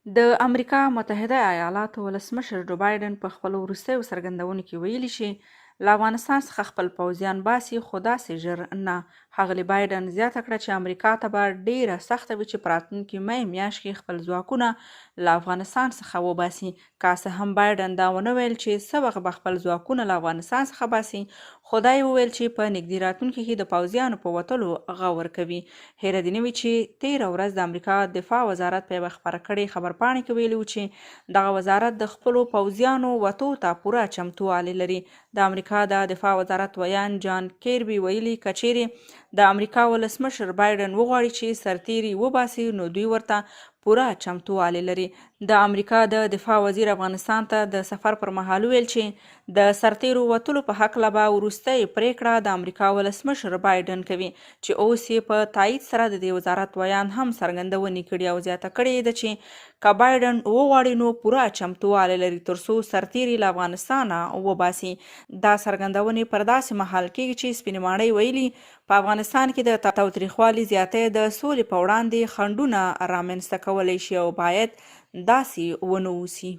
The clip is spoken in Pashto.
د امریکا متحده ایالاتو ولسمشر جو بایډن په خپلو وروستیو څرګندونو کې ویلي چې له افغانستان څخه خپل پوځیان باسي، خو داسې ژر نه. ښاغلي بایډن زیاته کړه چې امریکا ته به ډیره سخته وي چې په راتلونکي می میاشت کې خپل ځواکونه له افغانستان څخه وباسي. که څه هم بایډن دا ونه ویل چې څه وخت به خپل ځواکونه له افغانستان څخه باسي، خو دا یې وویل چې په نږدې راتلونکي کې د پوځیانو په وتلو غور کوي. هیره دې نه وي چې تېره ورځ د امریکا دفاع وزارت په یوه خپره کړې خبرپاڼې کې ویلي و چې دغه وزارت د خپلو پوځیانو وتو ته پوره چمتووالی لري. د امریکا د دفاع وزارت ویان جان کیربي ویلي که چیرې د امریکا ولسمشر بایډن وغواړي چې سرتیري وباسي، نو دوی ورته پوره چمتووالی لري. د امریکا د دفاع وزیر افغانستان ته د سفر پر مهال ویل چې د سرتیرو وتلو په هکله به وروستۍ پریکړه د امریکا ولسمشر بایډن کوي، چې اوس یې په تایید سره د دې وزارت ویان هم څرګندونې کړي او زیاته کړې ده چې که بایډن وغواړي نو پوره چمتووالی لري ترڅو سرتیري له افغانستانه وباسي. دا څرګندونې پر داسې مهال کېږي چې سپینې ماڼۍ ویلي په افغانستان کې د تاوتریخوالي زیاتی د سولې په وړاندې خنډونه رامنځته کولی شي او باید داسې ونه اوسي.